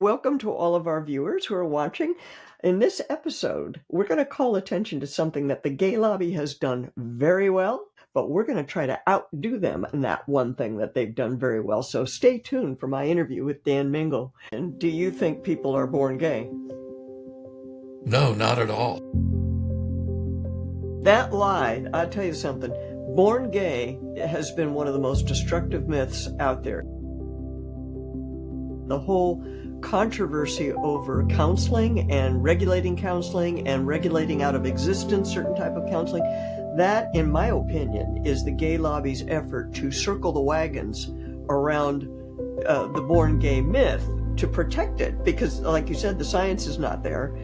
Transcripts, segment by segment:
Welcome to all of our viewers who are watching. In this episode, we're going to call attention to something that the gay lobby has done very well, but we're going to try to outdo them in that one thing that they've done very well. So stay tuned for my interview with Dan Mingo. And do you think people are born gay? No, not at all. That lie, I'll tell you something. Born gay has been one of the most destructive myths out there. The whole controversy over counseling and regulating out of existence certain type of counseling, that, in my opinion, is the gay lobby's effort to circle the wagons around the born gay myth to protect it. Because, like you said, the science is not there.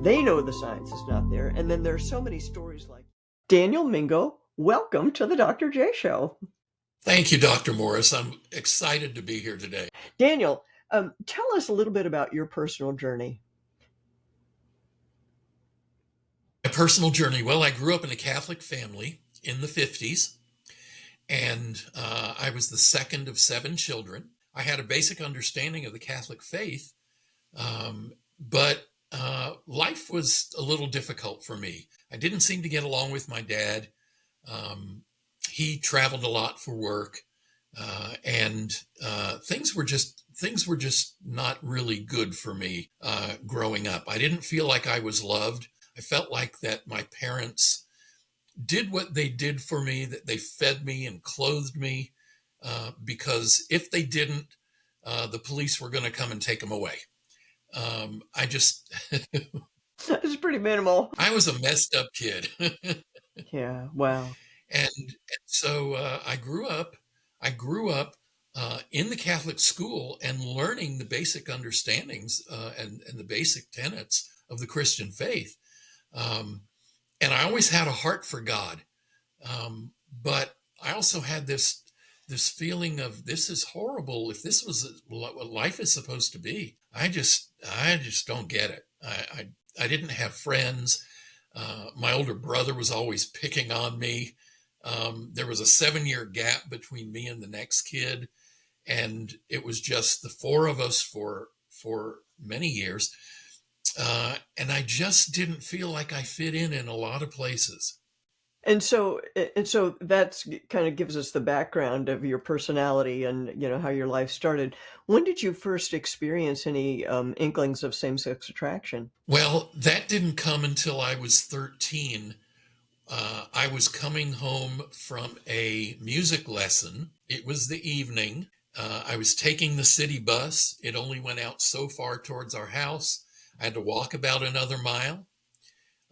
They know the science is not there. And then there's so many stories like Daniel Mingo. Welcome to the Dr. J Show. Thank you, Dr. Morris. I'm excited to be here today. Daniel, tell us a little bit about your personal journey. My personal journey. Well, I grew up in a Catholic family in the 50s, and I was the second of 7 children. I had a basic understanding of the Catholic faith, but life was a little difficult for me. I didn't seem to get along with my dad. He traveled a lot for work, and things were just not really good for me growing up. I didn't feel like I was loved. I felt like that my parents did what they did for me, that they fed me and clothed me, because if they didn't, the police were going to come and take them away. I just, It's pretty minimal. I was a messed up kid. Yeah, wow. And so I grew up in the Catholic school and learning the basic understandings and the basic tenets of the Christian faith. And I always had a heart for God. But I also had this feeling of, this is horrible. If this was what life is supposed to be, I just don't get it. I didn't have friends. My older brother was always picking on me. There was a 7-year gap between me and the next kid, and it was just the 4 of us for many years. And I just didn't feel like I fit in a lot of places. And so that's kind of gives us the background of your personality and how your life started. When did you first experience any inklings of same-sex attraction? Well, that didn't come until I was 13. I was coming home from a music lesson. It was the evening. I was taking the city bus. It only went out so far towards our house. I had to walk about another mile.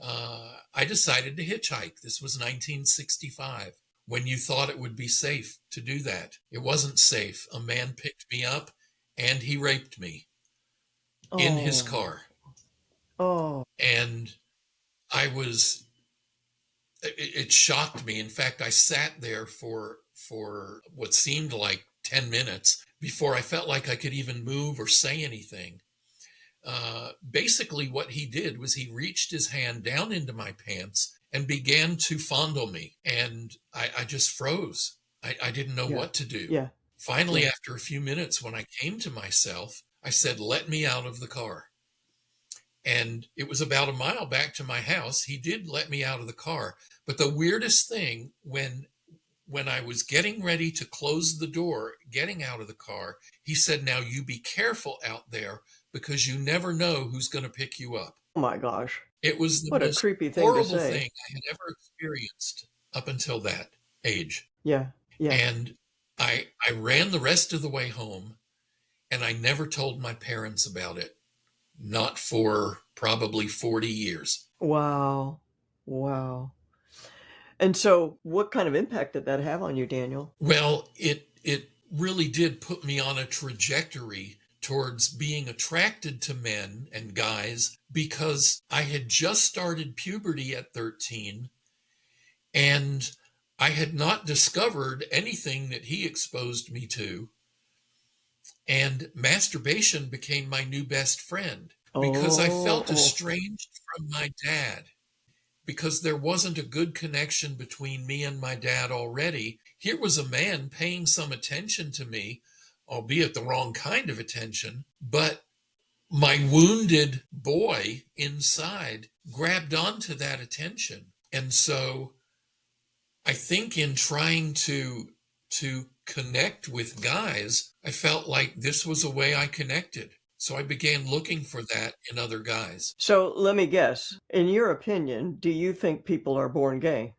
I decided to hitchhike. This was 1965, when you thought it would be safe to do that. It wasn't safe. A man picked me up and he raped me in his Oh, car. oh, And I was, it shocked me. In fact, I sat there for what seemed like 10 minutes before I felt like I could even move or say anything. Basically, what he did was he reached his hand down into my pants and began to fondle me. And I just froze. I didn't know yeah, what to do. yeah, Finally, yeah. after a few minutes, when I came to myself, I said, "Let me out of the car." And it was about a mile back to my house. He did let me out of the car. But the weirdest thing, when I was getting ready to close the door, getting out of the car, he said, "Now you be careful out there, because you never know who's going to pick you up." Oh my gosh, It was the what a most creepy thing to horrible say. thing I had ever experienced up until that age. Yeah, yeah. And I ran the rest of the way home, and I never told my parents about it, not for probably 40 years. Wow, wow. And so, what kind of impact did that have on you, Daniel? Well, it really did put me on a trajectory towards being attracted to men and guys, because I had just started puberty at 13, and I had not discovered anything that he exposed me to, and masturbation became my new best friend because I felt Oh, estranged from my dad, because there wasn't a good connection between me and my dad already. Here was a man paying some attention to me, albeit the wrong kind of attention, but my wounded boy inside grabbed onto that attention. And so I think in trying to connect with guys, I felt like this was a way I connected. So I began looking for that in other guys. So let me guess. In your opinion, do you think people are born gay?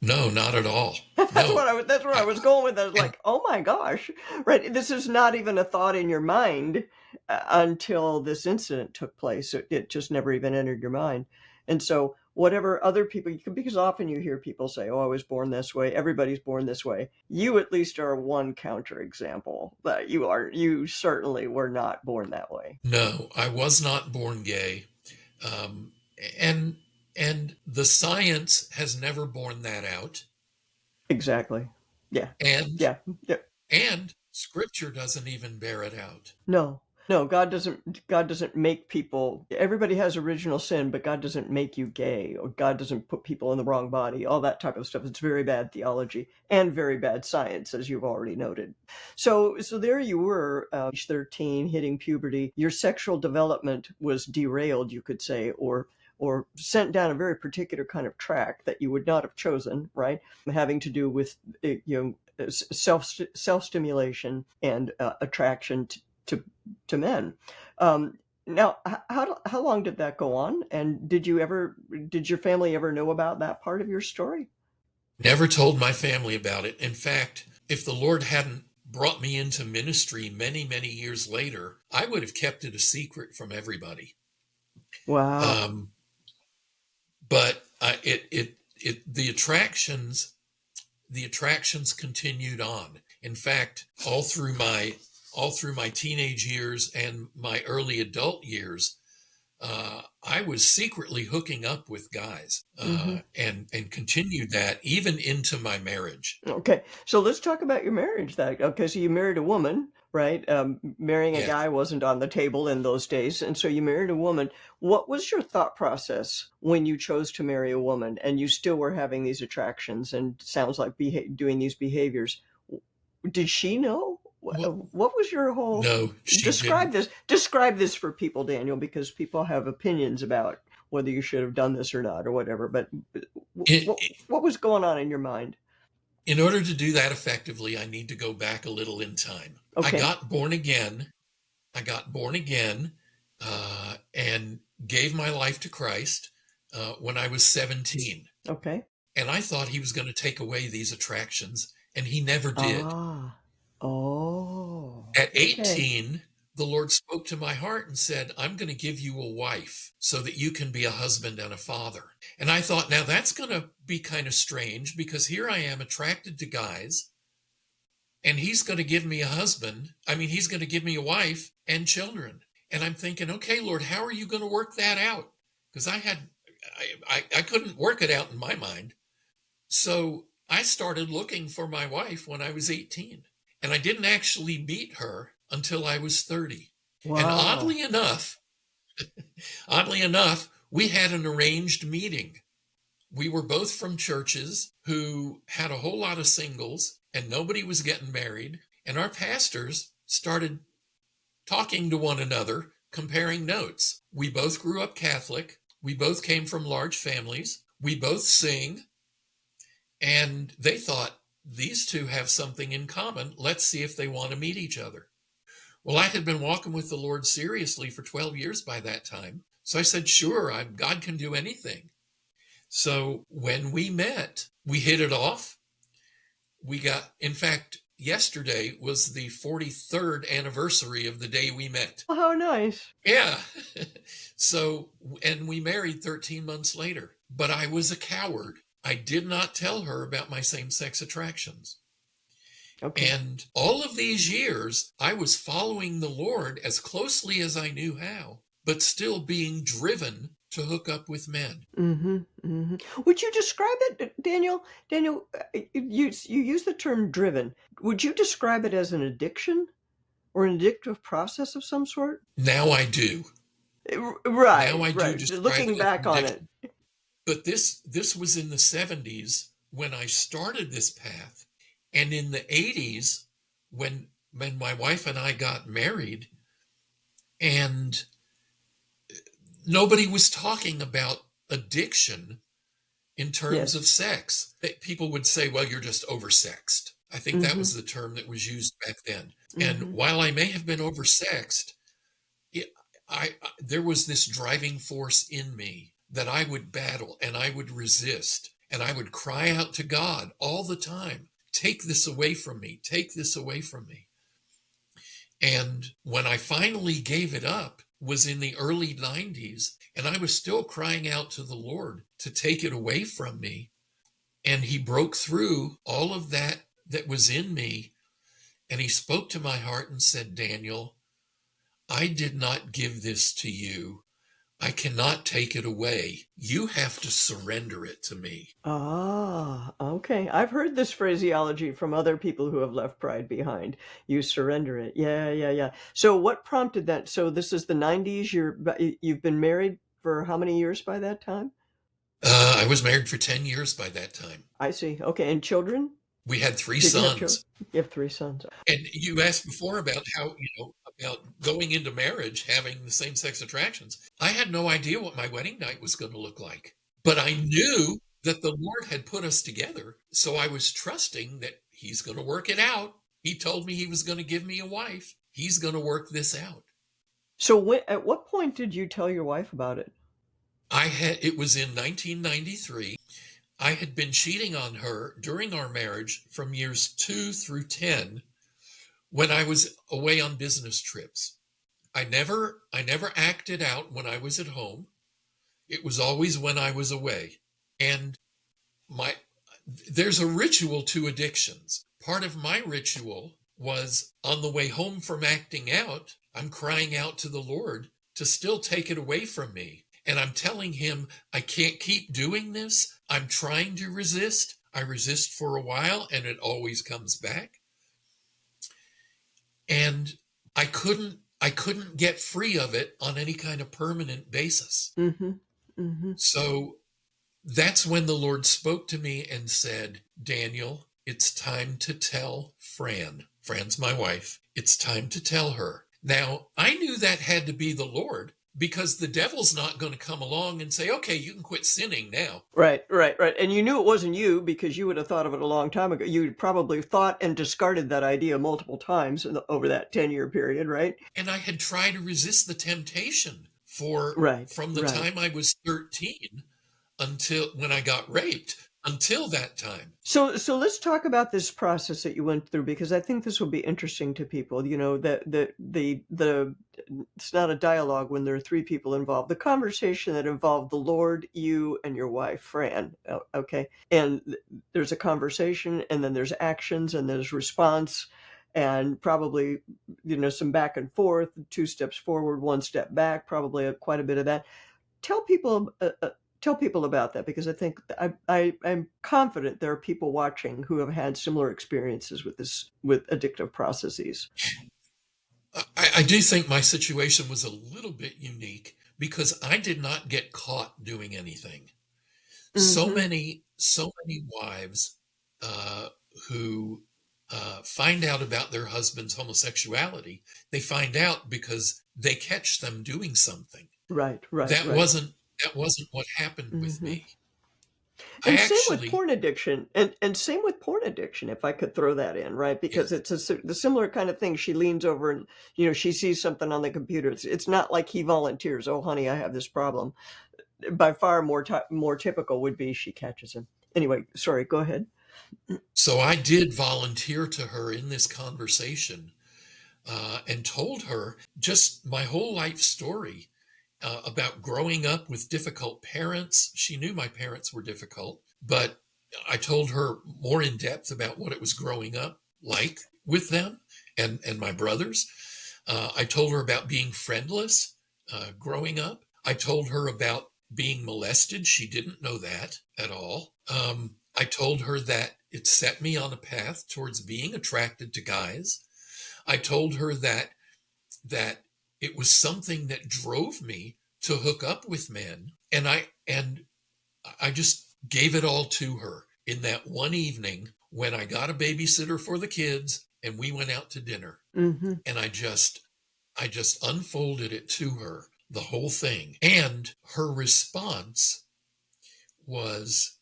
No, not at all. That's No. what that's where I was going with. I was And like, oh my gosh, right? This is not even a thought in your mind until this incident took place. It just never even entered your mind. And so, whatever other people, because often you hear people say, "Oh, I was born this way. Everybody's born this way." You at least are one counterexample that you certainly were not born that way. no, I was not born gay. Um, and the science has never borne that out. Exactly. Yeah. And Yeah. Yeah. scripture doesn't even bear it out. No. No, God doesn't make people. Everybody has original sin, but God doesn't make you gay, or God doesn't put people in the wrong body. All that type of stuff. It's very bad theology and very bad science, as you've already noted. So there you were, age 13, hitting puberty. Your sexual development was derailed, you could say, or sent down a very particular kind of track that you would not have chosen, right? Having to do with self stimulation and attraction to men. Now, how long did that go on? And did your family ever know about that part of your story? Never told my family about it. In fact, if the Lord hadn't brought me into ministry many, many years later, I would have kept it a secret from everybody. Wow. Um, but the attractions continued on. In fact, all through my teenage years and my early adult years, I was secretly hooking up with guys, Hmm. and continued that even into my marriage. Okay, so let's talk about your marriage. That okay, so you married a woman, right? Marrying a Yes. guy wasn't on the table in those days, and so you married a woman. What was your thought process when you chose to marry a woman, and you still were having these attractions and sounds like doing these behaviors? Did she know? Well, What was your whole no, she describe didn't. this? Describe this for people, Daniel, because people have opinions about whether you should have done this or not or whatever. But In, what was going on in your mind? in order to do that effectively, I need to go back a little in time. I Okay, got born again. I got born again, and gave my life to Christ when I was 17. okay. And I thought he was going to take away these attractions, and he never did. Ah, oh, At okay. 18, the Lord spoke to my heart and said, I'm going to give you a wife so that you can be a husband and a father. And I thought, now that's going to be kind of strange because here I am attracted to guys, and he's going to give me a husband. I mean, he's going to give me a wife and children. And I'm thinking, okay, Lord, how are you going to work that out? Because I couldn't work it out in my mind. So I started looking for my wife when I was 18, and I didn't actually meet her until I was 30. And Wow. oddly enough, we had an arranged meeting. We were both from churches who had a whole lot of singles, and nobody was getting married. And our pastors started talking to one another, comparing notes. We both grew up Catholic. We both came from large families. We both sing. And they thought, these two have something in common. Let's see if they want to meet each other. Well, I had been walking with the Lord seriously for 12 years by that time. So I said, sure, God can do anything. So when we met, we hit it off. In fact, yesterday was the 43rd anniversary of the day we met. Oh, how nice. Yeah. So, and we married 13 months later. But I was a coward. I did not tell her about my same sex attractions. Okay. And all of these years, I was following the Lord as closely as I knew how, but still being driven to hook up with men. Mm-hmm. Mm-hmm. Would you describe it, Daniel? Daniel, you use the term driven. Would you describe it as an addiction or an addictive process of some sort? Now I do. Now Right, I do right. describe Looking it as back an on addiction. it. But this was in the 70s when I started this path. And in the 80s, when my wife and I got married, and nobody was talking about addiction in terms of Yes. sex. People would say, well, you're just oversexed. I think that Mm-hmm. was the term that was used back then. And Mm-hmm. while I may have been oversexed, it, there was this driving force in me that I would battle and I would resist and I would cry out to God all the time, take this away from me, take this away from me. And when I finally gave it up was in the early 90s, and I was still crying out to the Lord to take it away from me. And he broke through all of that was in me, and he spoke to my heart and said, Daniel, I did not give this to you. I cannot take it away. You have to surrender it to me. Ah, okay. I've heard this phraseology from other people who have left pride behind. You surrender it. Yeah, yeah, yeah. So what prompted that? So this is the 90s. You've been married for how many years by that time? I was married for 10 years by that time. I see. Okay. And children? We had three Did you have children? sons. You have three sons. And you asked before about how, about going into marriage, having the same sex attractions. I had no idea what my wedding night was going to look like, but I knew that the Lord had put us together. So I was trusting that he's going to work it out. He told me he was going to give me a wife. He's going to work this out. So at what point did you tell your wife about it? It was in 1993. I had been cheating on her during our marriage from years 2 through 10 when I was away on business trips. I never acted out when I was at home. It was always when I was away. And my there's a ritual to addictions. Part of my ritual was on the way home from acting out, I'm crying out to the Lord to still take it away from me. And I'm telling him, I can't keep doing this. I'm trying to resist. I resist for a while and it always comes back. And I couldn't get free of it on any kind of permanent basis. Mm-hmm. Mm-hmm. So that's when the Lord spoke to me and said, Daniel, it's time to tell Fran. Fran's my wife. It's time to tell her. Now, I knew that had to be the Lord because the devil's not going to come along and say, okay, you can quit sinning now. Right, right, right. And you knew it wasn't you because you would have thought of it a long time ago. You'd probably thought and discarded that idea multiple times over that 10-year period, right? And I had tried to resist the temptation Right, from the right. time I was 13 until when I got raped until that time. So let's talk about this process that you went through because I think this will be interesting to people. You know, that the it's not a dialogue when there are three people involved. The conversation that involved the Lord, you, and your wife, Fran. Okay, and there's a conversation, and then there's actions, and there's response, and probably some back and forth, two steps forward, one step back, probably quite a bit of that. Tell people tell people about that because I think I'm confident there are people watching who have had similar experiences with addictive processes. I do think my situation was a little bit unique because I did not get caught doing anything. Mm-hmm. So many wives uh, who find out about their husband's homosexuality, they find out because they catch them doing something. Right, right, That right. wasn't that wasn't what happened with Mm-hmm. me. I And same with actually porn addiction, and same with porn addiction, if I could throw that in, right? Because Yes. it's the similar kind of thing. She leans over and she sees something on the computer. It's not like he volunteers. Oh, honey, I have this problem. By far more typical would be she catches him. Anyway, sorry. Go ahead. So I did volunteer to her in this conversation and told her just my whole life story about growing up with difficult parents. She knew my parents were difficult, but I told her more in depth about what it was growing up like with them and my brothers. I told her about being friendless growing up. I told her about being molested. She didn't know that at all. I told her that it set me on a path towards being attracted to guys. I told her that it was something that drove me to hook up with men, and I just gave it all to her in that one evening when I got a babysitter for the kids and we went out to dinner, Mm-hmm. and I just unfolded it to her the whole thing. And her response was,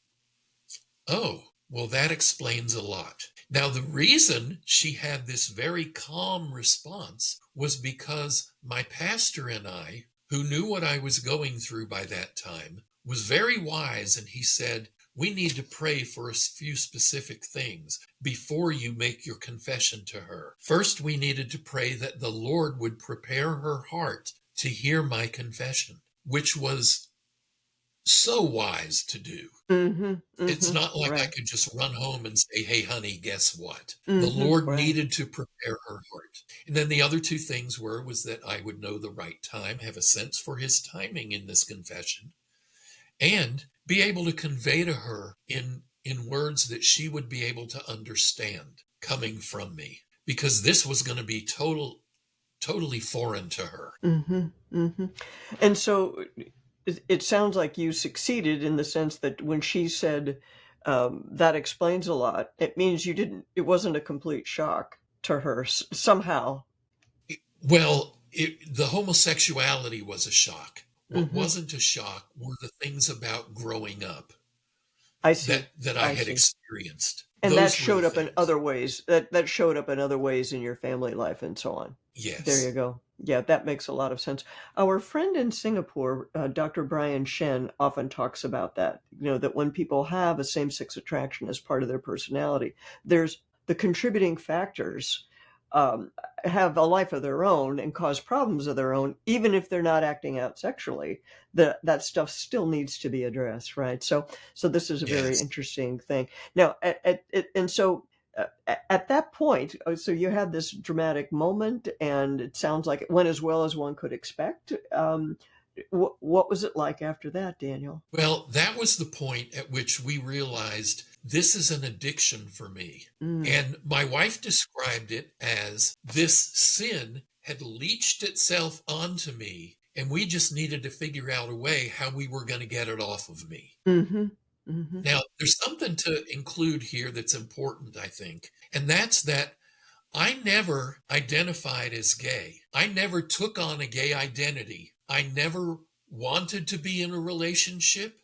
oh, well, that explains a lot. Now, the reason she had this very calm response was because my pastor and I, who knew what I was going through by that time, was very wise. And he said, we need to pray for a few specific things before you make your confession to her. First, we needed to pray that the Lord would prepare her heart to hear my confession, which was so wise to do. It's not like I Right. could just run home and say, hey, honey, guess what? The Lord Right. needed to prepare her heart. And then the other two things was that I would know the right time, have a sense for his timing in this confession, and be able to convey to her in words that she would be able to understand coming from me, because this was going to be totally foreign to her. And so it sounds like you succeeded in the sense that when she said, that explains a lot, it means it wasn't a complete shock to her somehow. Well, the homosexuality was a shock. What Hmm. wasn't a shock were the things about growing up I that see. that I I had see. experienced. And that Those were the showed up in things. other ways. That showed up in other ways in your family life and so on. There you Yes. go. Yeah, that makes a lot of sense. Our friend in Singapore, Dr. Brian Shen, often talks about that. That when people have a same-sex attraction as part of their personality, there's the contributing factors um, have a life of their own and cause problems of their own, even if they're not acting out sexually. That stuff still needs to be addressed, right? So this is a very Yes. interesting thing. Now, and so at that point, so you had this dramatic moment, and it sounds like it went as well as one could expect. What was it like after that, Daniel? Well, that was the point at which we realized this is an addiction for me. Mm, And my wife described it as this sin had leached itself onto me, and we just needed to figure out a way how we were going to get it off of me. mm-hmm, mm-hmm, Now, there's something to include here that's important, I think, and that's that I never identified as gay. I never took on a gay identity. I never wanted to be in a relationship.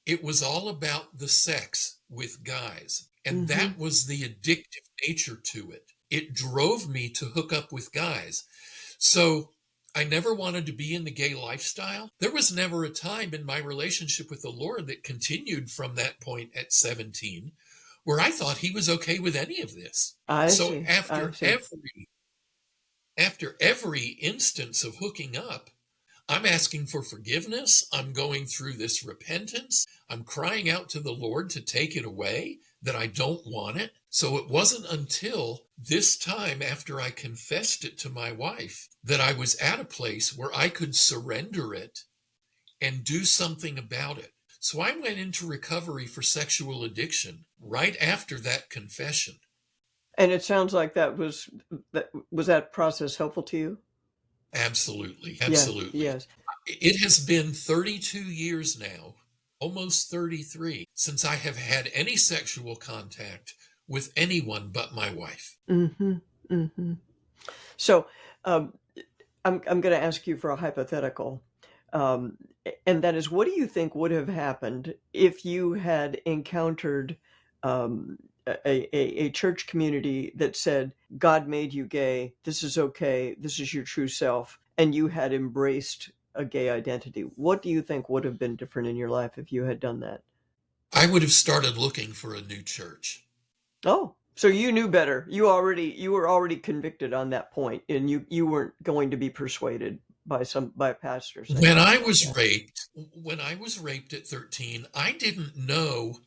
It was all about the sex with guys. And mm-hmm. that was the addictive nature to it. It drove me to hook up with guys. So I never wanted to be in the gay lifestyle. There was never a time in my relationship with the Lord that continued from that point at 17 where I thought he was okay with any of this. I So see. I after see. every instance of hooking up, I'm asking for forgiveness. I'm going through this repentance. I'm crying out to the Lord to take it away, that I don't want it. So it wasn't until this time after I confessed it to my wife that I was at a place where I could surrender it and do something about it. So I went into recovery for sexual addiction right after that confession. And it sounds like that process helpful to you? Absolutely. Yeah. Absolutely. Yes. It has been 32 years now, almost 33, since I have had any sexual contact with anyone but my wife. Mm-hmm. Mm-hmm. So, um, I'm going to ask you for a hypothetical, um, and that is, what do you think would have happened if you had encountered um, a church community that said, "God made you gay. This is okay. This is your true self," and you had embraced a gay identity? What do you think would have been different in your life if you had done that? I would have started looking for a new church. Oh, so you knew better. You were already convicted on that point, and you weren't going to be persuaded by a pastor saying When that. I was Yeah. raped, when I was raped at 13, I didn't know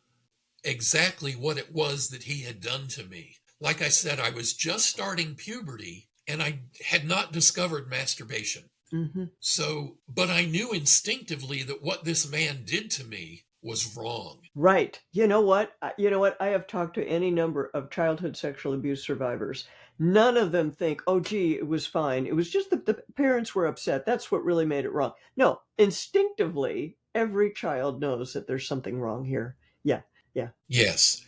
exactly what it was that he had done to me. Like I said, I was just starting puberty and I had not discovered masturbation. Hmm. So, but I knew instinctively that what this man did to me was wrong. Right. You know what? You know what? I have talked to any number of childhood sexual abuse survivors. None of them think, "Oh, gee, it was fine. It was just the parents were upset. That's what really made it wrong." No, instinctively, every child knows that there's something wrong here. Yeah. Yeah. Yes.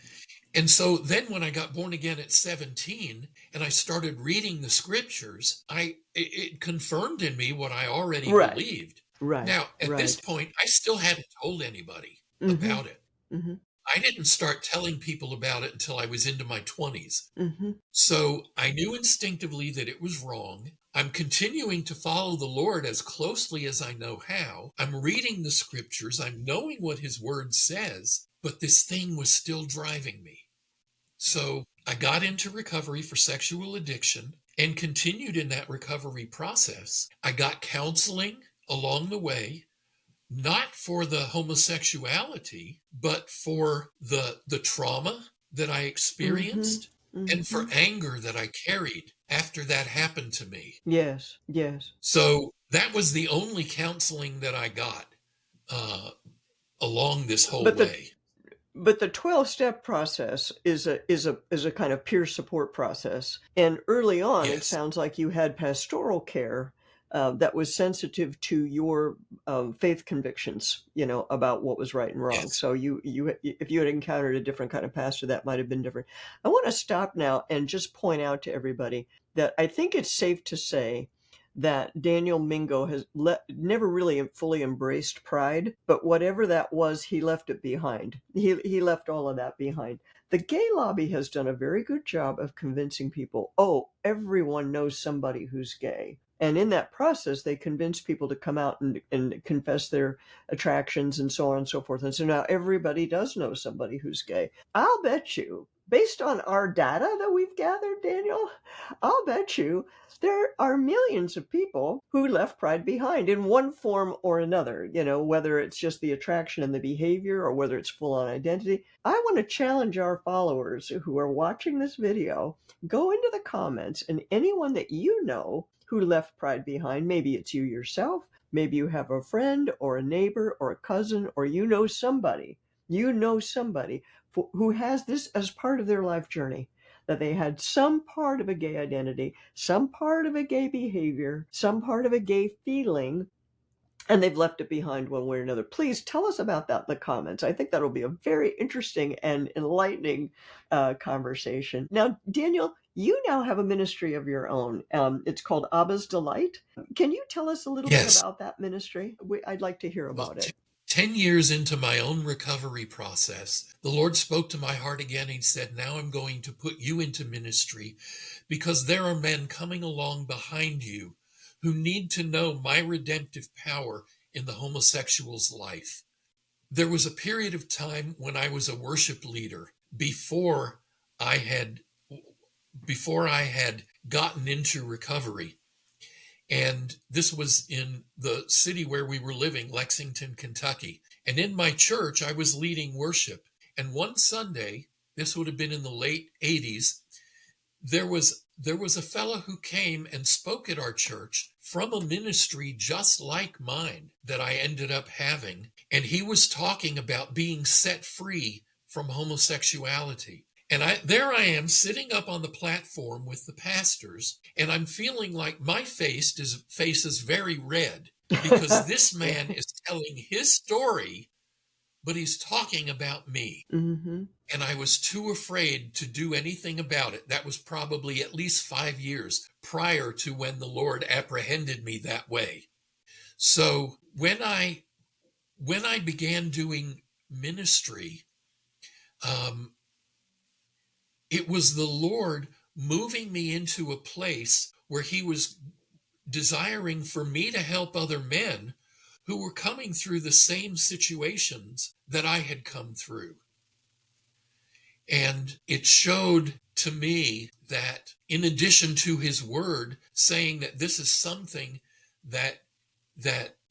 And so then when I got born again at 17 and I started reading the scriptures, it confirmed in me what I already Right. believed. Right. Now, at this Right. point, I still hadn't told anybody Mm-hmm. about it. Mm-hmm. I didn't start telling people about it until I was into my 20s. Mm-hmm. So I knew instinctively that it was wrong. I'm continuing to follow the Lord as closely as I know how. I'm reading the scriptures. I'm knowing what his word says, but this thing was still driving me. So I got into recovery for sexual addiction and continued in that recovery process. I got counseling along the way, not for the homosexuality, but for the trauma that I Mm-hmm. experienced and Mm-hmm. for anger that I carried after that happened to me. Yes. Yes. So that was the only counseling that I got uh, along this whole But the way. but the 12-step process is a kind of peer support process. And early on, it Yes, sounds like you had pastoral care that was sensitive to your faith convictions, about what was right and wrong. yes, So if you had encountered a different kind of pastor, that might have been different. I want to stop now and just point out to everybody that I think it's safe to say that Daniel Mingo has never really fully embraced pride, but whatever that was, he left it behind. He left all of that behind. The gay lobby has done a very good job of convincing people, oh, everyone knows somebody who's gay. And in that process, they convince people to come out and confess their attractions and so on and so forth. And so now everybody does know somebody who's gay. I'll bet you, based on our data that we've gathered, Daniel, I'll bet you there are millions of people who left pride behind in one form or another, whether it's just the attraction and the behavior or whether it's full on identity. I want to challenge our followers who are watching this video, go into the comments, and anyone that you know who left pride behind, maybe it's you yourself, maybe you have a friend or a neighbor or a cousin, or you know somebody who has this as part of their life journey, that they had some part of a gay identity, some part of a gay behavior, some part of a gay feeling, and they've left it behind one way or another. Please tell us about that in the comments. I think that'll be a very interesting and enlightening conversation. Now, Daniel, you now have a ministry of your own. It's called Abba's Delight. Can you tell us a little bit yes. about that ministry? I'd like to hear Well, about it. 10 years into my own recovery process, the Lord spoke to my heart again. He said, now I'm going to put you into ministry because there are men coming along behind you who need to know my redemptive power in the homosexual's life. There was a period of time when I was a worship leader I had before I had gotten into recovery. And this was in the city where we were living, Lexington, Kentucky. And in my church, I was leading worship. And one Sunday, this would have been in the late 80s, there was a fellow who came and spoke at our church from a ministry just like mine that I ended up having. And he was talking about being set free from homosexuality. And there I am sitting up on the platform with the pastors, and I'm feeling like my face is very red because this Yeah. man is telling his story, but he's talking about me. Mm-hmm. And I was too afraid to do anything about it. That was probably at least 5 years prior to when the Lord apprehended me that way. So when I began doing ministry, um, it was the Lord moving me into a place where He was desiring for me to help other men who were coming through the same situations that I had come through. And it showed to me that in addition to His word saying that this is something that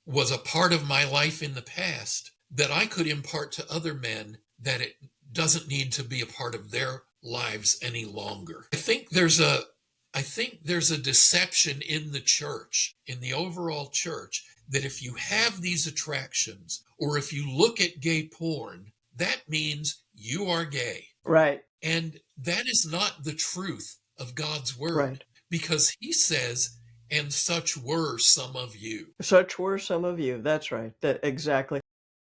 was a part of my life in the past, that I could impart to other men, that it doesn't need to be a part of their lives any longer. I think there's a deception in the church, in the overall church, that if you have these attractions or if you look at gay porn, that means you are gay. Right. And that is not the truth of God's word, Right. because He says, and such were some of you. Such were some of you. That's right. That exactly.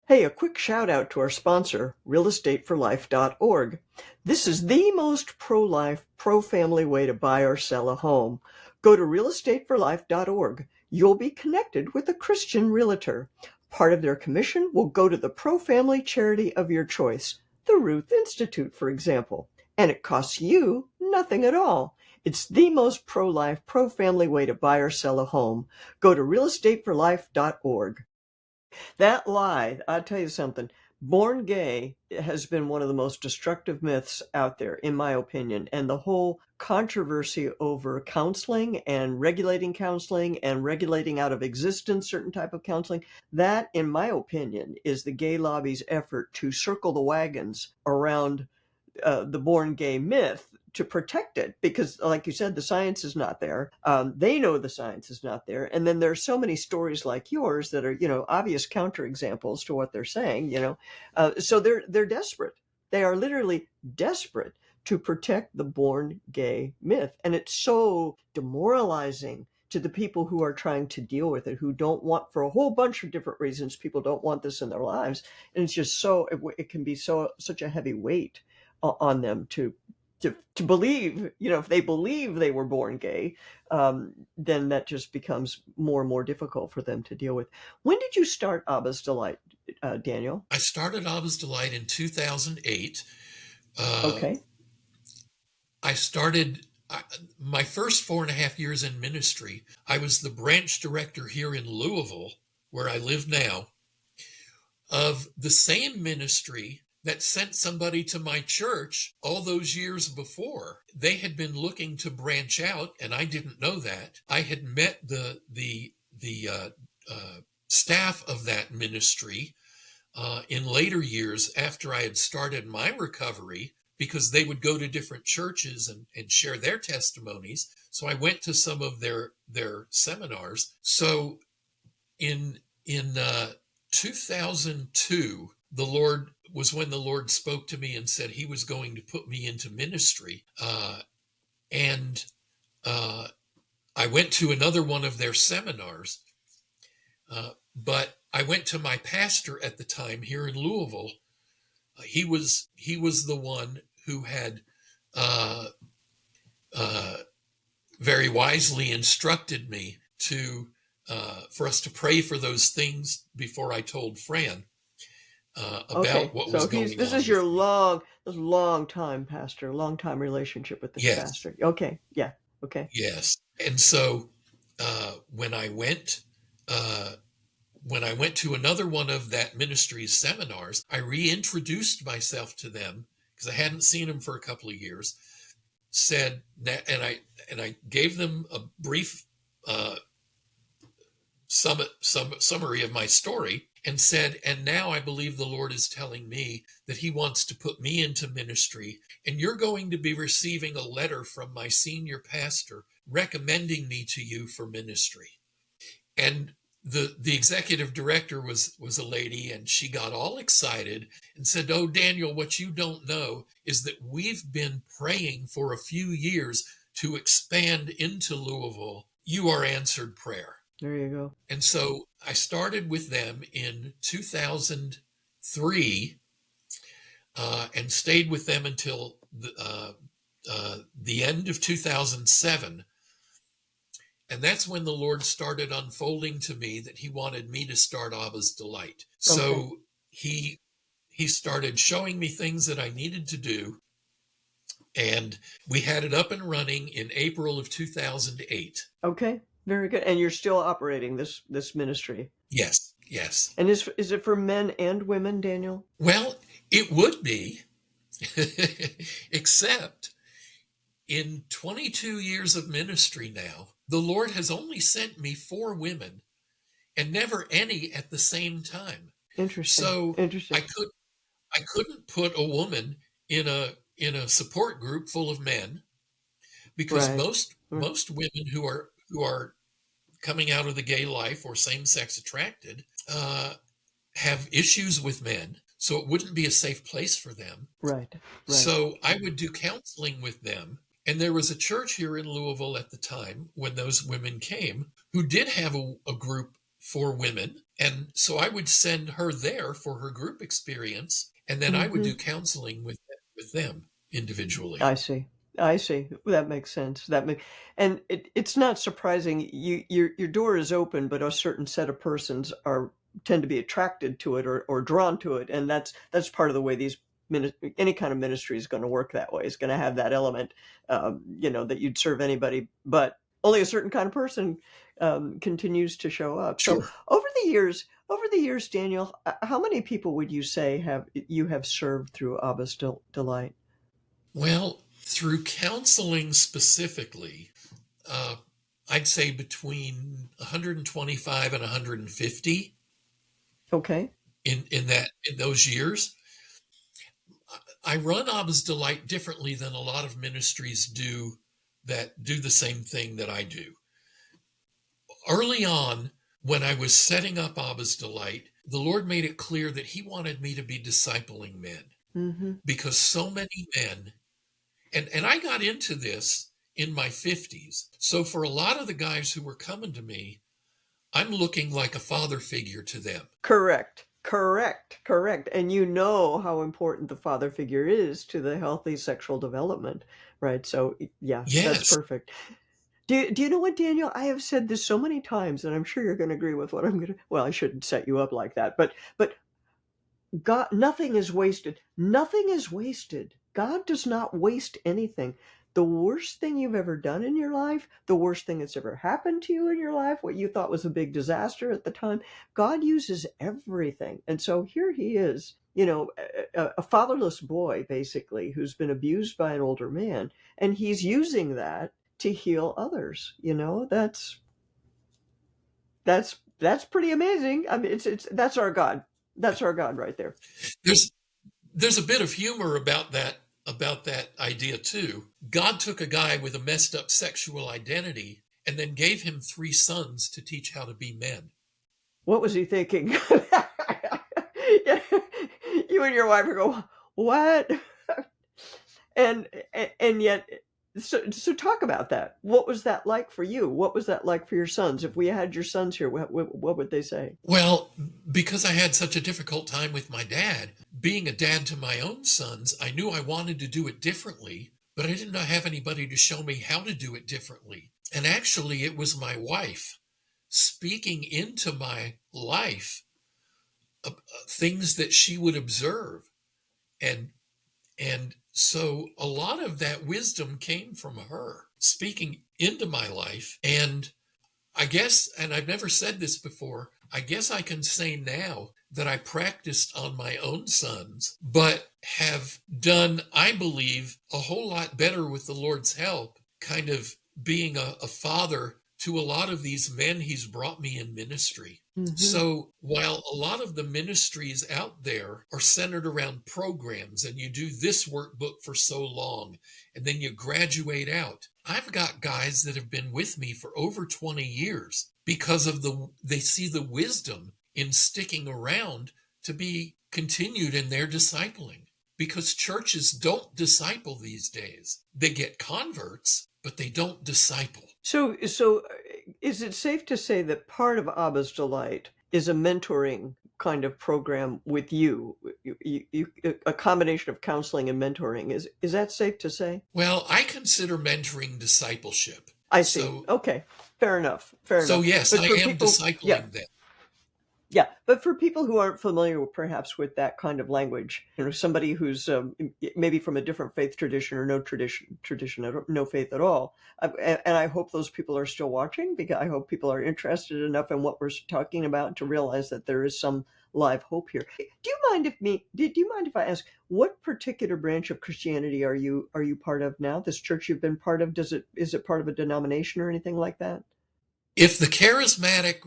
Hey, a quick shout out to our sponsor, realestateforlife.org. This is the most pro-life, pro-family way to buy or sell a home. Go to realestateforlife.org. You'll be connected with a Christian realtor. Part of their commission will go to the pro-family charity of your choice, the Ruth Institute, for example. And it costs you nothing at all. It's the most pro-life, pro-family way to buy or sell a home. Go to realestateforlife.org. That lie, I'll tell you something. Born gay has been one of the most destructive myths out there, in my opinion. And the whole controversy over counseling and regulating out of existence certain type of counseling, that, in my opinion, is the gay lobby's effort to circle the wagons around the born gay myth to protect it because, like you said, the science is not there. They know the science is not there, and then there's so many stories like yours that are, obvious counterexamples to what they're saying. So they're desperate. They are literally desperate to protect the born gay myth, and it's so demoralizing to the people who are trying to deal with it, who don't want, for a whole bunch of different reasons, people don't want this in their lives, and it's just it can be such a heavy weight on them to believe, if they believe they were born gay, then that just becomes more and more difficult for them to deal with. When did you start Abba's Delight, Daniel? I started Abba's Delight in 2008. Uh, Okay. I started my first 4.5 years in ministry. I was the branch director here in Louisville, where I live now, of the same ministry that sent somebody to my church all those years before. They had been looking to branch out, and I didn't know that. I had met the staff of that ministry in later years after I had started my recovery, because they would go to different churches and share their testimonies. So I went to some of their seminars. So in 2002, the Lord was when the Lord spoke to me and said he was going to put me into ministry. And I went to another one of their seminars, but I went to my pastor at the time here in Louisville. He was the one who had uh, uh, very wisely instructed me to for us to pray for those things before I told Fran about Okay. what was So going this on is with your me. long time pastor, long time relationship with this Yes, pastor. Okay. Yeah. Okay. yes. And so when I went to another one of that ministry's seminars, I reintroduced myself to them because I hadn't seen them for a couple of years. Said that, and I gave them a brief summary of my story, and said, and now I believe the Lord is telling me that he wants to put me into ministry, and you're going to be receiving a letter from my senior pastor recommending me to you for ministry. And the executive director was a lady, and she got all excited and said, oh, Daniel, what you don't know is that we've been praying for a few years to expand into Louisville. You are answered prayer. There you go. And so I started with them in 2003 and stayed with them until the end of 2007. And that's when the Lord started unfolding to me that he wanted me to start Abba's Delight. Okay. So he started showing me things that I needed to do. And we had it up and running in April of 2008. Okay. Very good. And you're still operating this ministry. Yes, yes. And is it for men and women, Daniel? Well, it would be, except in 22 years of ministry now, the Lord has only sent me 4 women and never any at the same time. Interesting. So Interesting. I couldn't put a woman in a support group full of men, because Right. Right. most women who are coming out of the gay life or same sex attracted have issues with men, so it wouldn't be a safe place for them. Right. Right. So I would do counseling with them. And there was a church here in Louisville at the time when those women came who did have a group for women, And so I would send her there for her group experience, and then I would Mm-hmm. do counseling with them individually. I see. I see. That makes sense. And it's not surprising. Your door is open, but a certain set of persons are tend to be attracted to it or drawn to it, and that's part of the way any kind of ministry is going to work that way. It's going to have that element, that you'd serve anybody, but only a certain kind of person continues to show up. So Sure. over the years, Daniel, how many people would you say have served through Abba's Delight? Well, through counseling specifically, uh, I'd say between 125 and 150 Okay. in those years. I run Abba's Delight differently than a lot of ministries do that do the same thing that I do. Early on, when I was setting up Abba's Delight, the Lord made it clear that He wanted me to be discipling men Mhm. because so many men, and I got into this in my 50s. So for a lot of the guys who were coming to me, I'm looking like a father figure to them. Correct. Correct. Correct. And you know how important the father figure is to the healthy sexual development, right? So, yeah, that's Yes, perfect. Do you know what, Daniel? I have said this so many times, and I'm sure you're going to agree with what I'm going to. Well, I shouldn't set you up like that, but God, nothing is wasted. Nothing is wasted. God does not waste anything. The worst thing you've ever done in your life, the worst thing that's ever happened to you in your life, what you thought was a big disaster at the time, God uses everything. And so here he is, a fatherless boy, basically, who's been abused by an older man, and he's using that to heal others. That's pretty amazing. I mean, it's that's our God. That's our God right there. there's there's a bit of humor about that idea too. God took a guy with a messed up sexual identity and then gave him three sons to teach how to be men. What was he thinking? You and your wife are go, what? And yet, so talk about that. What was that like for you? What was that like for your sons? If we had your sons here, what would they say? Well, because I had such a difficult time with my dad, being a dad to my own sons, I knew I wanted to do it differently, but I did not have anybody to show me how to do it differently. And actually, it was my wife speaking into my life things that she would observe. And so a lot of that wisdom came from her speaking into my life. And I guess, and I've never said this before, I guess I can say now that I practiced on my own sons, but have done, I believe, a whole lot better with the Lord's help, kind of being a father to a lot of these men He's brought me in ministry. Hmm. So while a lot of the ministries out there are centered around programs and you do this workbook for so long and then you graduate out, I've got guys that have been with me for over 20 years because of they see the wisdom in sticking around to be continued in their discipling. Because churches don't disciple these days. They get converts, but they don't disciple. So, is it safe to say that part of Abba's Delight is a mentoring kind of program with you? A combination of counseling and mentoring. Is that safe to say? Well, I consider mentoring discipleship. I see. So Okay. Fair enough. Fair so enough. yes, But I for am people, yeah, discipling them. yeah. But for people who aren't familiar, perhaps with that kind of language, somebody who's maybe from a different faith tradition or no no faith at all, and I hope those people are still watching because I hope people are interested enough in what we're talking about to realize that there is some live hope here. Do you mind if I ask what particular branch of Christianity are you part of now? This church you've been part of, is it part of a denomination or anything like that? If the charismatic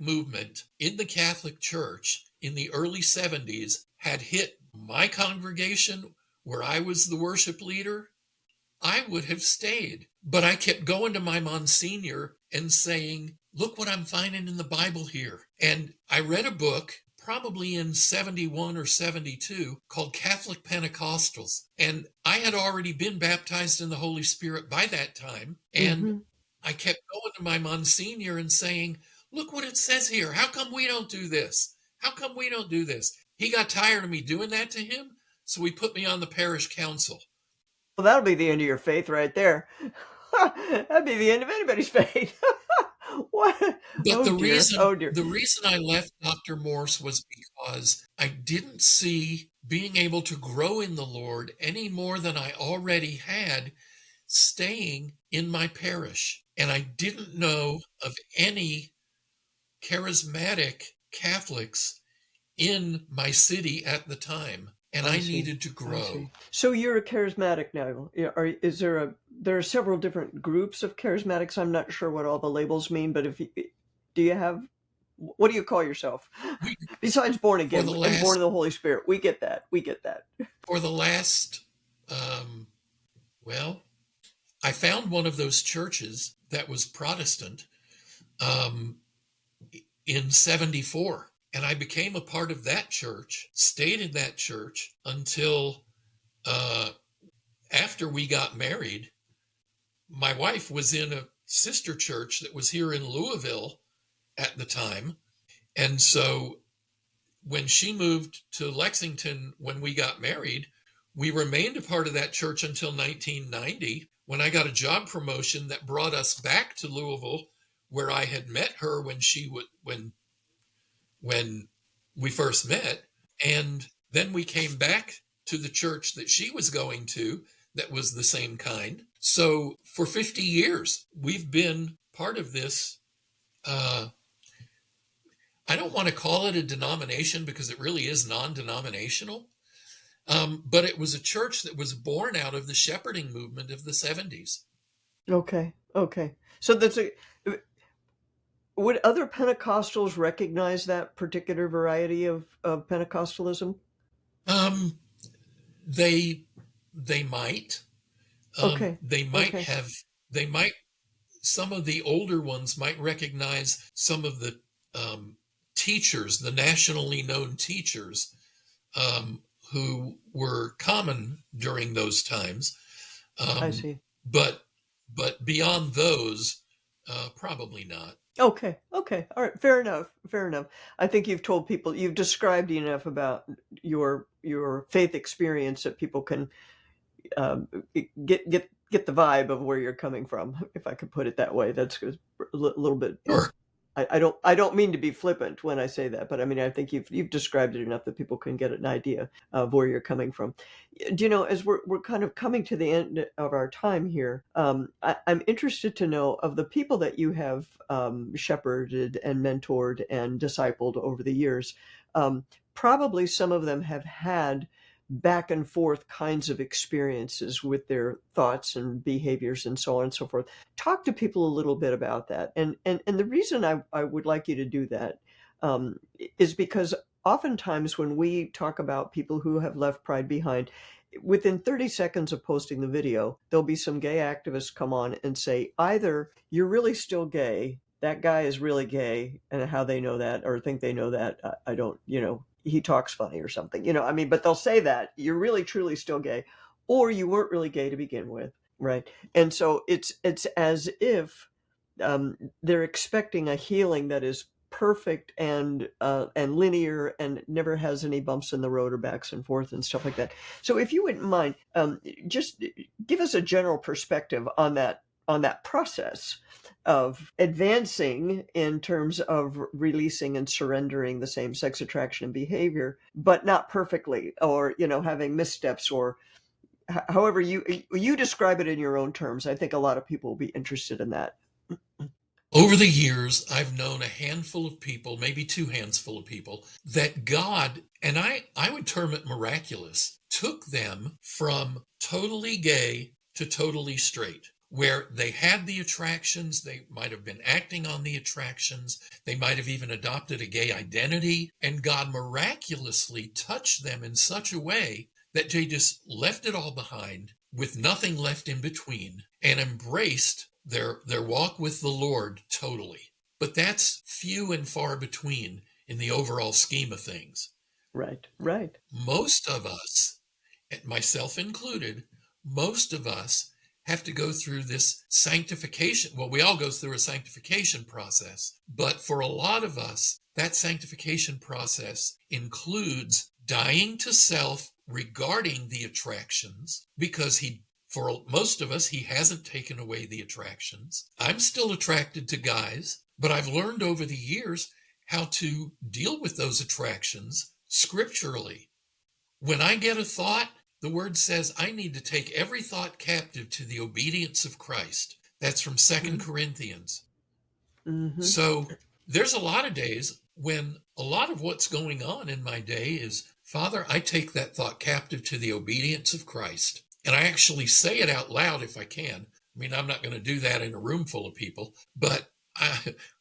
movement in the Catholic Church in the early 70s had hit my congregation where I was the worship leader, I would have stayed. But I kept going to my Monsignor and saying, look what I'm finding in the Bible here. And I read a book probably in 71 or 72 called Catholic Pentecostals. And I had already been baptized in the Holy Spirit by that time. And Mm-hmm. I kept going to my Monsignor and saying, Look what it says here. How come we don't do this? How come we don't do this? He got tired of me doing that to him, so he put me on the parish council. Well, that'll be the end of your faith right there. That'd be the end of anybody's faith. What? But Oh dear. Oh dear. the reason I left Dr. Morse was because I didn't see being able to grow in the Lord any more than I already had staying in my parish. And I didn't know of any charismatic Catholics in my city at the time. And I See. needed to I grow. see. So you're a charismatic now. Is there there are several different groups of charismatics. I'm not sure what all the labels mean, but do you have, what do you call yourself? We, Besides born for again the and born last, of the Holy Spirit. We get that. We get that. for the last, um, well, I found one of those churches that was Protestant um, in 74. And I became a part of that church, stayed in that church until uh, after we got married. My wife was in a sister church that was here in Louisville at the time. And so when she moved to Lexington when we got married, we remained a part of that church until 1990 when I got a job promotion that brought us back to Louisville, where I had met her when we first met. And then we came back to the church that she was going to that was the same kind. So for 50 years, we've been part of this. Uh, I don't want to call it a denomination because it really is non-denominational. But it was a church that was born out of the shepherding movement of the 70s. Okay. Okay. So that's a, would other Pentecostals recognize that particular variety of Pentecostalism? Um, they they might Okay. they might Okay. have they might some of the older ones might recognize some of the teachers, the nationally known teachers um, who were common during those times. I Um, see. but but beyond those, probably not. Okay. Okay. All right. Fair enough. Fair enough. I think you've told people, you've described enough about your faith experience that people can um, get the vibe of where you're coming from, if I could put it that way. That's a little bit. Sure. I don't mean to be flippant when I say that, but I mean I think you've described it enough that people can get an idea of where you're coming from. Do you know, as we're kind of coming to the end of our time here, I'm interested to know of the people that you have shepherded and mentored and discipled over the years. Probably some of them have had back and forth kinds of experiences with their thoughts and behaviors and so on and so forth. Talk to people a little bit about that. And the reason I would like you to do that is because oftentimes when we talk about people who have left pride behind, within 30 seconds of posting the video, there'll be some gay activists come on and say, either you're really still gay, that guy is really gay, and how they know that or think they know that, I don't, he talks funny or something, I mean, but they'll say that you're really truly still gay, or you weren't really gay to begin with, right? And so it's as if they're expecting a healing that is perfect and linear and never has any bumps in the road or backs and forth and stuff like that. So if you wouldn't mind, just give us a general perspective on that process of advancing in terms of releasing and surrendering the same sex attraction and behavior, but not perfectly, or having missteps, or however you describe it in your own terms. I think a lot of people will be interested in that. Over the years, I've known a handful of people, maybe two handful of people, that God, and I would term it miraculous, took them from totally gay to totally straight, where they had the attractions, they might have been acting on the attractions, they might have even adopted a gay identity, and God miraculously touched them in such a way that they just left it all behind with nothing left in between and embraced their walk with the Lord totally. But that's few and far between in the overall scheme of things. Right, right. Most of us, myself included, most of us have to go through this sanctification. Well, we all go through a sanctification process, but for a lot of us, that sanctification process includes dying to self regarding the attractions, because for most of us, he hasn't taken away the attractions. I'm still attracted to guys, but I've learned over the years how to deal with those attractions scripturally. When I get a thought, the word says I need to take every thought captive to the obedience of Christ. That's from 2 Corinthians. Mm-hmm. So there's a lot of days when a lot of what's going on in my day is, Father, I take that thought captive to the obedience of Christ. And I actually say it out loud if I can. I mean, I'm not going to do that in a room full of people, but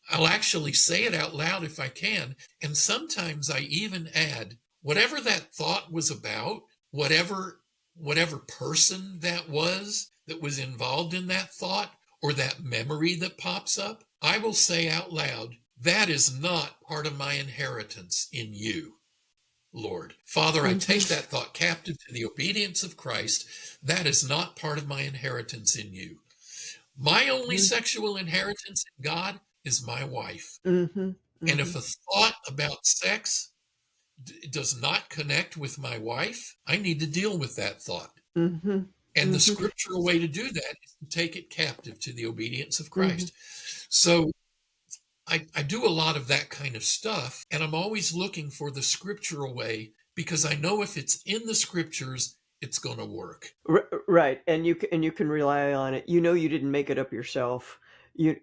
I'll actually say it out loud if I can. And sometimes I even add whatever that thought was about, whatever person that was involved in that thought, or that memory that pops up, I will say out loud, that is not part of my inheritance in you, Lord. Father, I take that thought captive to the obedience of Christ. That is not part of my inheritance in you. My only sexual inheritance in God is my wife. And if a thought about sex does not connect with my wife, I need to deal with that thought. And the scriptural way to do that is to take it captive to the obedience of Christ. So I do a lot of that kind of stuff, and I'm always looking for the scriptural way, because I know if it's in the scriptures, it's going to work. Right, and you can rely on it. You know, you didn't make it up yourself. You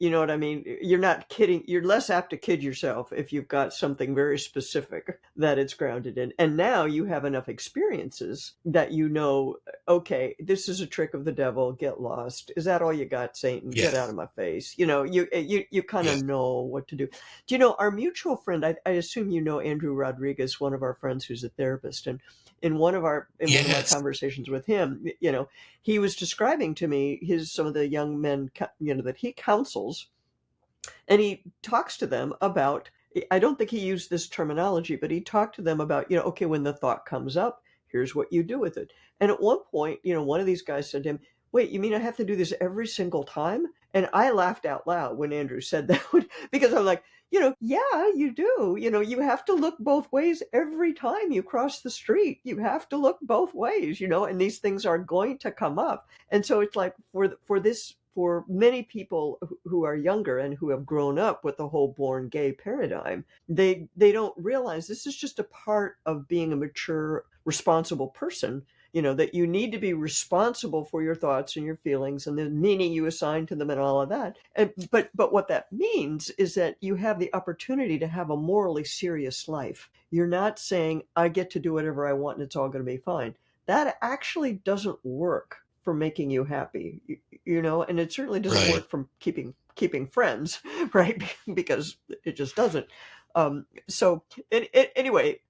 know what I mean? You're not kidding. You're less apt to kid yourself if you've got something very specific that it's grounded in. And now you have enough experiences that you know, okay, this is a trick of the devil. Get lost. Is that all you got, Satan? Yeah, Get out of my face. You know, you kind yeah, of know what to do. Do you know our mutual friend? I assume you know Andrew Rodriguez, one of our friends who's a therapist, and in one of my yes, conversations with him, he was describing to me some of the young men, that he counsels, and he talks to them about, I don't think he used this terminology, but he talked to them about, okay, when the thought comes up, here's what you do with it. And at one point, one of these guys said to him, wait, you mean I have to do this every single time? And I laughed out loud when Andrew said that, because I'm like, yeah, you do. You have to look both ways every time you cross the street. You have to look both ways, and these things are going to come up. And so it's like for many people who are younger and who have grown up with the whole born gay paradigm, they don't realize this is just a part of being a mature, responsible person. That you need to be responsible for your thoughts and your feelings and the meaning you assign to them and all of that. But what that means is that you have the opportunity to have a morally serious life. You're not saying, I get to do whatever I want and it's all going to be fine. That actually doesn't work for making you happy, and it certainly doesn't right. work from keeping friends, right? Because it just doesn't. So anyway,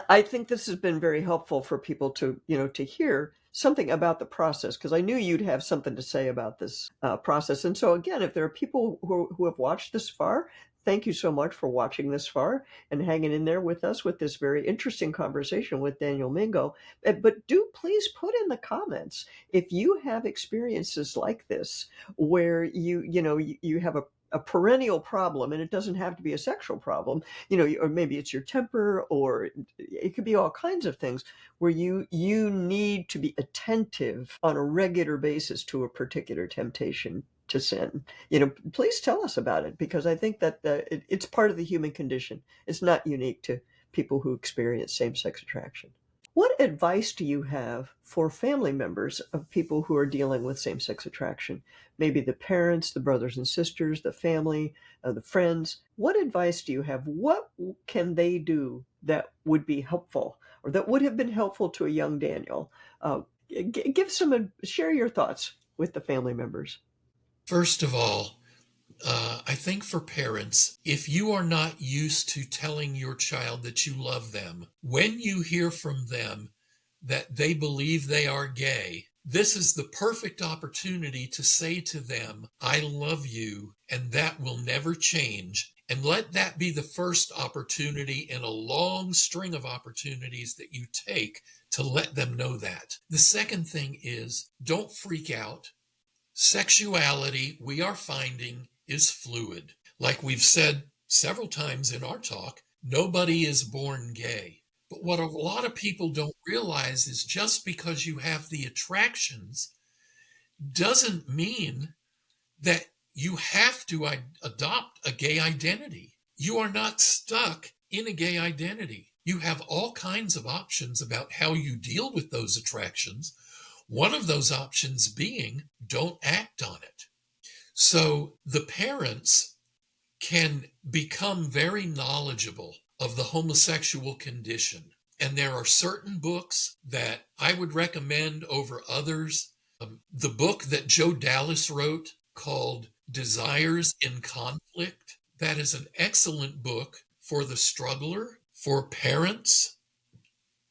I think this has been very helpful for people to hear something about the process, because I knew you'd have something to say about this process. And so again, if there are people who have watched this far, thank you so much for watching this far and hanging in there with us with this very interesting conversation with Daniel Mingo. But do please put in the comments if you have experiences like this, where you have a perennial problem, and it doesn't have to be a sexual problem, or maybe it's your temper, or it could be all kinds of things, where you need to be attentive on a regular basis to a particular temptation to sin. Please tell us about it, because I think that it's part of the human condition. It's not unique to people who experience same-sex attraction. What advice do you have for family members of people who are dealing with same-sex attraction? Maybe the parents, the brothers and sisters, the family, the friends. What advice do you have? What can they do that would be helpful, or that would have been helpful to a young Daniel? Share your thoughts with the family members. First of all, I think for parents, if you are not used to telling your child that you love them, when you hear from them that they believe they are gay, this is the perfect opportunity to say to them, I love you, and that will never change. And let that be the first opportunity in a long string of opportunities that you take to let them know that. The second thing is, don't freak out. Sexuality, we are finding, is fluid. Like we've said several times in our talk, nobody is born gay. But what a lot of people don't realize is just because you have the attractions doesn't mean that you have to adopt a gay identity. You are not stuck in a gay identity. You have all kinds of options about how you deal with those attractions. One of those options being, don't act on it. So the parents can become very knowledgeable of the homosexual condition. And there are certain books that I would recommend over others. The book that Joe Dallas wrote called Desires in Conflict, that is an excellent book for the struggler, for parents,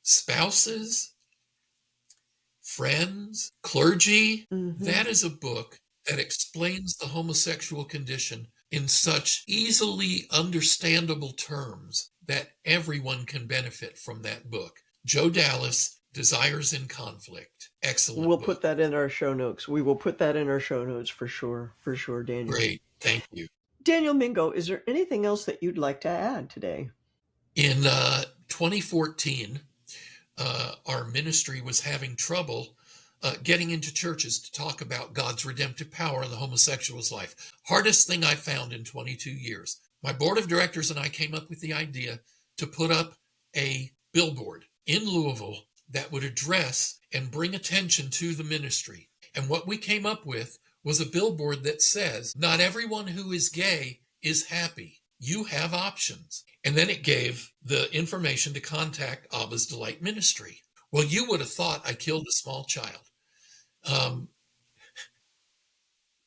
spouses, friends, clergy. That is a book that explains the homosexual condition in such easily understandable terms that everyone can benefit from that book. Joe Dallas, Desires in Conflict. Excellent We'll book. put that in our show notes. We will put that in our show notes for sure, Daniel. Great. Thank you. Daniel Mingo, is there anything else that you'd like to add today? In 2014, our ministry was having trouble getting into churches to talk about God's redemptive power in the homosexual's life. Hardest thing I found in 22 years. My board of directors and I came up with the idea to put up a billboard in Louisville that would address and bring attention to the ministry. And what we came up with was a billboard that says, not everyone who is gay is happy. You have options. And then it gave the information to contact Abba's Delight Ministry. Well, you would have thought I killed a small child.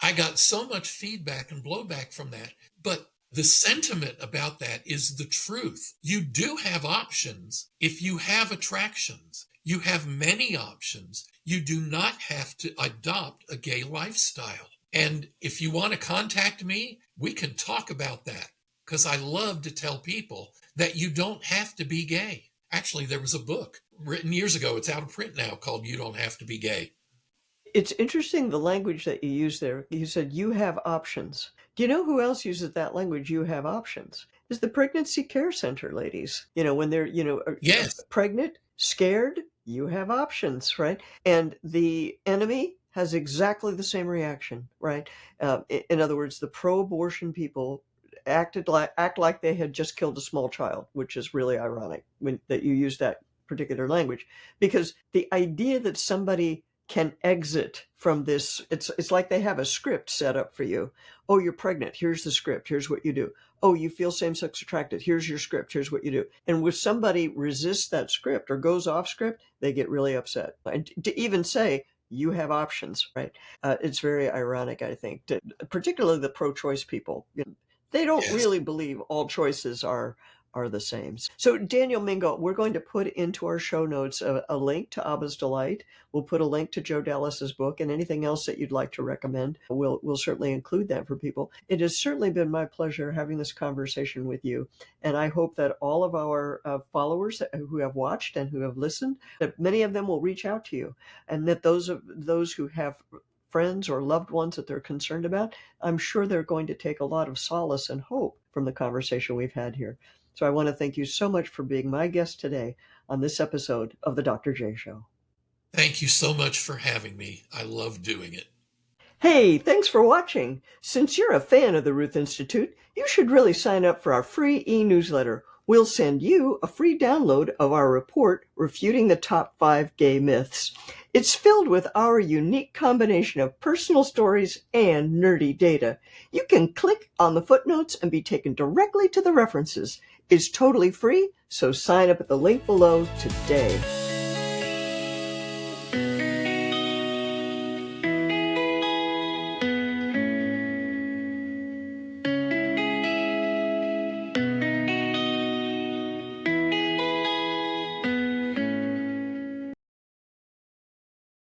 I got so much feedback and blowback from that, but the sentiment about that is the truth. You do have options if you have attractions. You have many options. You do not have to adopt a gay lifestyle. And if you want to contact me, we can talk about that, because I love to tell people that you don't have to be gay. Actually, there was a book written years ago, it's out of print now, called You Don't Have to Be Gay. It's interesting the language that you use there. You said you have options. Do you know who else uses that language, you have options? Is the pregnancy care center ladies. When they're, Yes. pregnant, scared, you have options, right? And the enemy has exactly the same reaction, right? In other words, the pro-abortion people act like they had just killed a small child, which is really ironic that you use that particular language, because the idea that somebody can exit from this, it's like they have a script set up for you. Oh, you're pregnant, here's the script, here's what you do. Oh, you feel same-sex attracted, here's your script, here's what you do. And if somebody resists that script or goes off script, they get really upset. And to even say you have options, right? It's very ironic, I think, particularly the pro-choice people. They don't really believe all choices are the same. So Daniel Mingo, we're going to put into our show notes a link to Abba's Delight. We'll put a link to Joe Dallas's book, and anything else that you'd like to recommend. We'll certainly include that for people. It has certainly been my pleasure having this conversation with you, and I hope that all of our followers who have watched and who have listened, that many of them will reach out to you, and that those who have friends or loved ones that they're concerned about, I'm sure they're going to take a lot of solace and hope from the conversation we've had here. So I want to thank you so much for being my guest today on this episode of the Dr. J Show. Thank you so much for having me. I love doing it. Hey, thanks for watching. Since you're a fan of the Ruth Institute, you should really sign up for our free e-newsletter. We'll send you a free download of our report refuting the top 5 gay myths. It's filled with our unique combination of personal stories and nerdy data. You can click on the footnotes and be taken directly to the references. It's totally free, so sign up at the link below today.